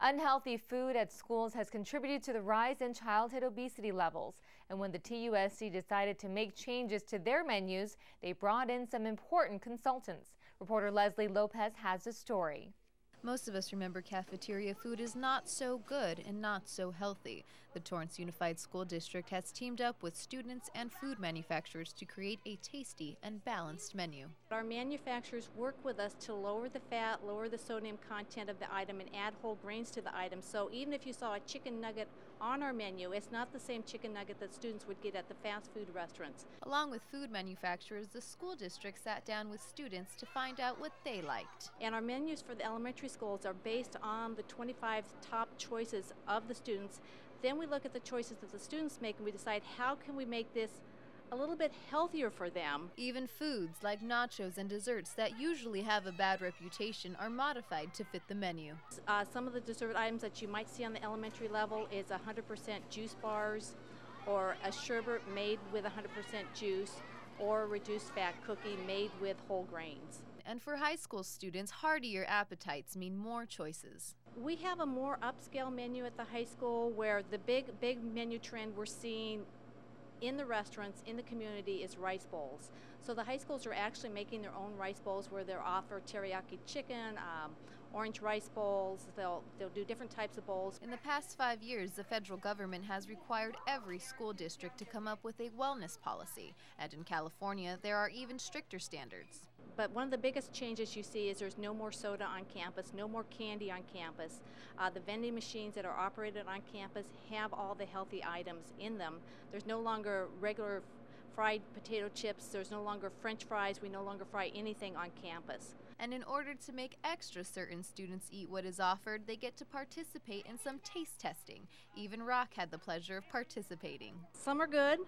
Unhealthy food at schools has contributed to the rise in childhood obesity levels. And when the TUSD decided to make changes to their menus, they brought in some important consultants. Reporter Leslie Lopez has the story. Most of us remember cafeteria food is not so good and not so healthy. The Torrance Unified School District has teamed up with students and food manufacturers to create a tasty and balanced menu. Our manufacturers work with us to lower the fat, lower the sodium content of the item, and add whole grains to the item. So even if you saw a chicken nugget on our menu, it's not the same chicken nugget that students would get at the fast food restaurants. Along with food manufacturers, the school district sat down with students to find out what they liked. And our menus for the elementary schools are based on the 25 top choices of the students. Then we look at the choices that the students make and we decide how can we make this a little bit healthier for them. Even foods like nachos and desserts that usually have a bad reputation are modified to fit the menu. Some of the dessert items that you might see on the elementary level is 100% juice bars, or a sherbet made with 100% juice, or a reduced fat cookie made with whole grains. And for high school students, heartier appetites mean more choices. We have a more upscale menu at the high school where the big menu trend we're seeing in the restaurants, in the community, is rice bowls. So the high schools are actually making their own rice bowls where they'll offer teriyaki chicken, orange rice bowls. They'll do different types of bowls. In the past 5 years, the federal government has required every school district to come up with a wellness policy. And in California, there are even stricter standards. But one of the biggest changes you see is there's no more soda on campus, no more candy on campus. The vending machines that are operated on campus have all the healthy items in them. There's no longer regular fried potato chips, there's no longer French fries, we no longer fry anything on campus. And in order to make extra certain students eat what is offered, they get to participate in some taste testing. Even Rock had the pleasure of participating. Some are good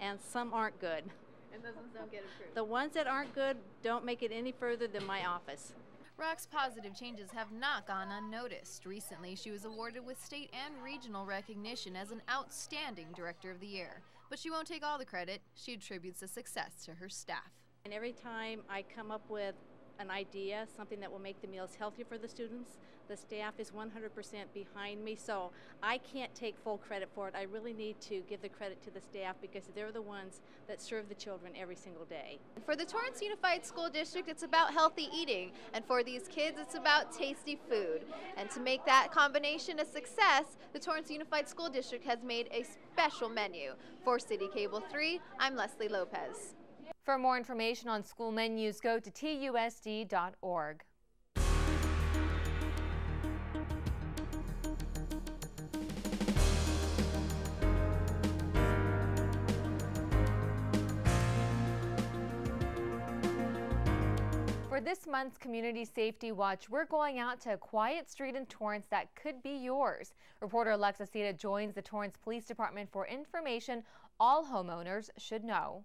and some aren't good. And those ones don't get approved. The ones that aren't good don't make it any further than my office. Rock's positive changes have not gone unnoticed. Recently, she was awarded with state and regional recognition as an outstanding Director of the Year. But she won't take all the credit. She attributes the success to her staff. And every time I come up with an idea, something that will make the meals healthier for the students, the staff is 100% behind me, so I can't take full credit for it. I really need to give the credit to the staff because they're the ones that serve the children every single day. For the Torrance Unified School District, it's about healthy eating, and for these kids, it's about tasty food. And to make that combination a success, the Torrance Unified School District has made a special menu. For CitiCABLE 3, I'm Leslie Lopez. For more information on school menus, go to TUSD.org. For this month's Community Safety Watch, we're going out to a quiet street in Torrance that could be yours. Reporter Alexa Sita joins the Torrance Police Department for information all homeowners should know.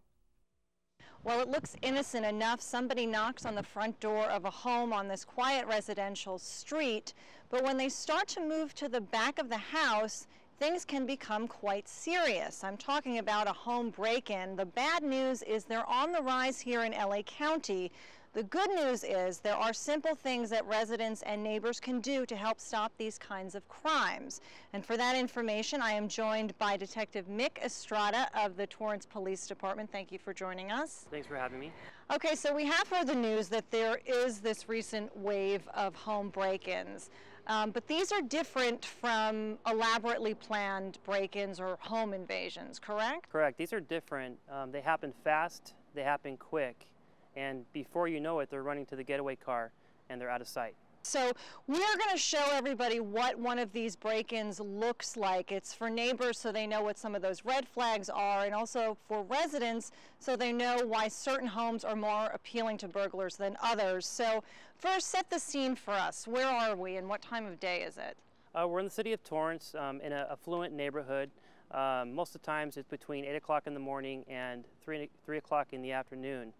Well, it looks innocent enough. Somebody knocks on the front door of a home on this quiet residential street, but when they start to move to the back of the house, things can become quite serious. I'm talking about a home break-in. The bad news is they're on the rise here in LA County. The good news is there are simple things that residents and neighbors can do to help stop these kinds of crimes. And for that information, I am joined by Detective Mick Estrada of the Torrance Police Department. Thank you for joining us. Thanks for having me. Okay, so we have heard the news that there is this recent wave of home break-ins. But these are different from elaborately planned break-ins or home invasions, correct? Correct. These are different. They happen fast, they happen quick, and before you know it, they're running to the getaway car and they're out of sight. So we're going to show everybody what one of these break-ins looks like. It's for neighbors so they know what some of those red flags are, and also for residents so they know why certain homes are more appealing to burglars than others. So first, set the scene for us. Where are we and what time of day is it? We're in the city of Torrance in an affluent neighborhood. Most of the times it's between 8 o'clock in the morning and 3 o'clock in the afternoon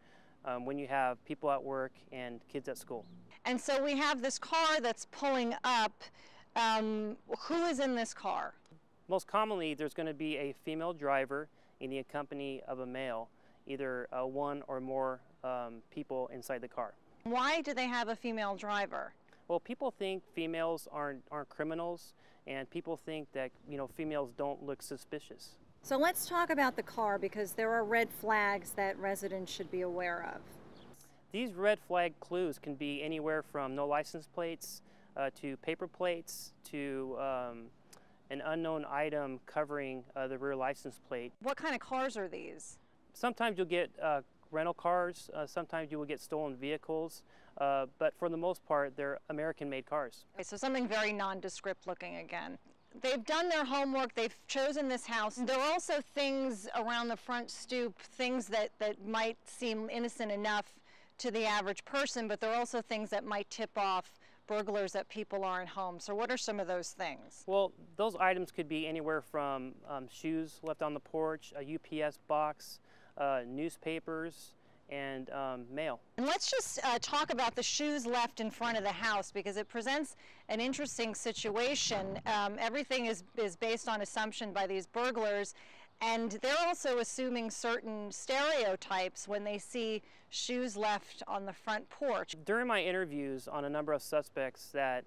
when you have people at work and kids at school. And so we have this car that's pulling up. Who is in this car? Most commonly, there's going to be a female driver in the company of a male, either one or more people inside the car. Why do they have a female driver? Well, people think females aren't criminals, and people think that, you know, females don't look suspicious. So let's talk about the car, because there are red flags that residents should be aware of. These red flag clues can be anywhere from no license plates to paper plates to an unknown item covering the rear license plate. What kind of cars are these? Sometimes you'll get rental cars, sometimes you will get stolen vehicles, but for the most part, they're American-made cars. Okay, so something very nondescript looking again. They've done their homework, they've chosen this house. There are also things around the front stoop, things that might seem innocent enough to the average person, but there are also things that might tip off burglars that people aren't home. So what are some of those things? Well, those items could be anywhere from shoes left on the porch, a UPS box, newspapers, and mail. And let's just talk about the shoes left in front of the house, because it presents an interesting situation. Everything is based on assumption by these burglars, and they're also assuming certain stereotypes when they see shoes left on the front porch. During my interviews on a number of suspects that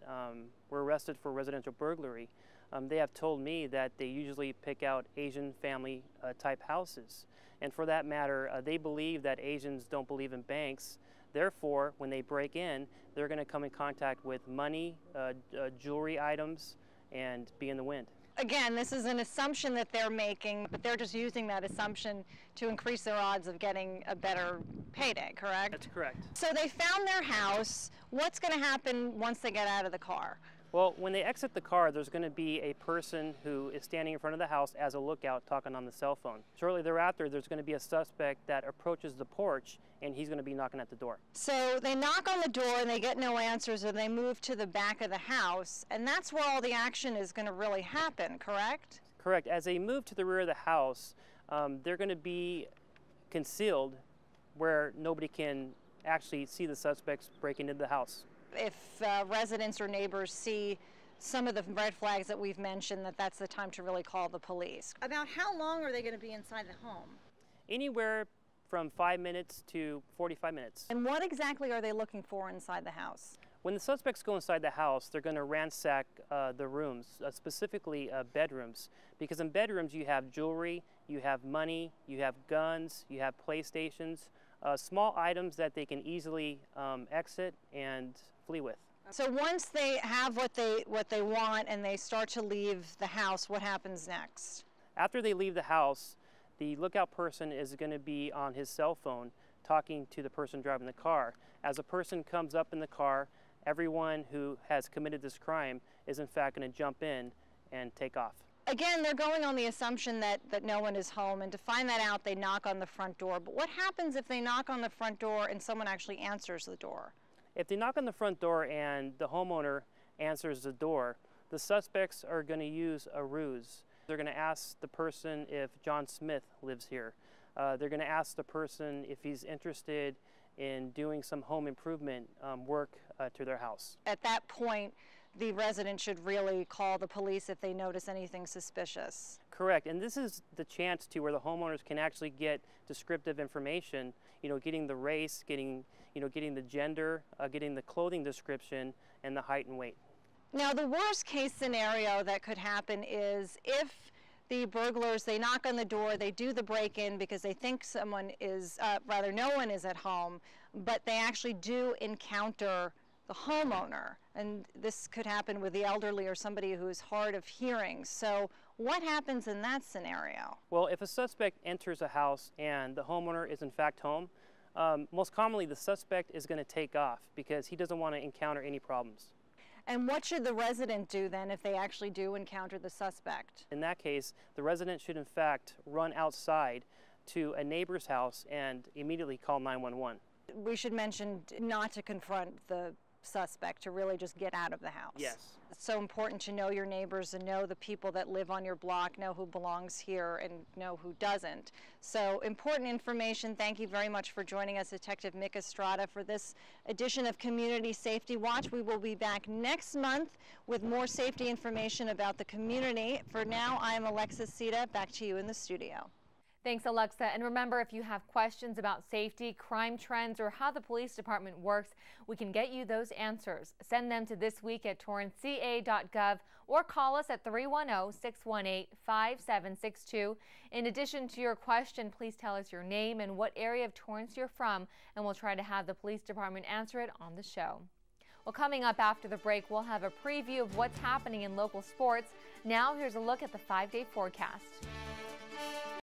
were arrested for residential burglary, they have told me that they usually pick out Asian family type houses. And for that matter, they believe that Asians don't believe in banks. Therefore, when they break in, they're going to come in contact with money, jewelry items, and be in the wind. Again, this is an assumption that they're making, but they're just using that assumption to increase their odds of getting a better payday, correct? That's correct. So they found their house. What's going to happen once they get out of the car? Well, when they exit the car, there's going to be a person who is standing in front of the house as a lookout talking on the cell phone. Shortly thereafter, there's going to be a suspect that approaches the porch, and he's going to be knocking at the door. So they knock on the door and they get no answers, and they move to the back of the house, and that's where all the action is going to really happen, correct? Correct. As they move to the rear of the house, they're going to be concealed where nobody can actually see the suspects breaking into the house. If residents or neighbors see some of the red flags that we've mentioned, that's the time to really call the police. About how long are they going to be inside the home? Anywhere from 5 minutes to 45 minutes. And what exactly are they looking for inside the house? When the suspects go inside the house, they're going to ransack the rooms, specifically bedrooms, because in bedrooms you have jewelry, you have money, you have guns, you have PlayStations, small items that they can easily exit and flee with. So once they have what they want and they start to leave the house, what happens next? After they leave the house, the lookout person is going to be on his cell phone talking to the person driving the car. As a person comes up in the car, everyone who has committed this crime is in fact going to jump in and take off. Again, they're going on the assumption that no one is home, and to find that out, they knock on the front door. But what happens if they knock on the front door and someone actually answers the door? If they knock on the front door and the homeowner answers the door, the suspects are going to use a ruse. They're going to ask the person if John Smith lives here. They're going to ask the person if he's interested in doing some home improvement work to their house. At that point, the resident should really call the police if they notice anything suspicious. Correct, and this is the chance to where the homeowners can actually get descriptive information, you know, getting the race, getting the gender, getting the clothing description, and the height and weight. Now, the worst case scenario that could happen is if the burglars, they knock on the door, they do the break-in because they think someone is, rather no one is at home, but they actually do encounter the homeowner. And this could happen with the elderly or somebody who's hard of hearing. So what happens in that scenario? Well, if a suspect enters a house and the homeowner is in fact home, most commonly the suspect is going to take off because he doesn't want to encounter any problems. And what should the resident do then if they actually do encounter the suspect? In that case, the resident should in fact run outside to a neighbor's house and immediately call 911. We should mention not to confront the suspect, to really just get out of the house. Yes. It's so important to know your neighbors and know the people that live on your block, know who belongs here and know who doesn't. So important information. Thank you very much for joining us, Detective Mick Estrada, for this edition of Community Safety Watch. We will be back next month with more safety information about the community. For now, I'm Alexis Sita. Back to you in the studio. Thanks, Alexa. And remember, if you have questions about safety, crime trends, or how the police department works, we can get you those answers. Send them to THIS WEEK@TorranceCA.Gov or call us at 310-618-5762. In addition to your question, please tell us your name and what area of Torrance you're from, and we'll try to have the police department answer it on the show. Well, coming up after the break, we'll have a preview of what's happening in local sports. Now, here's a look at the 5-day forecast.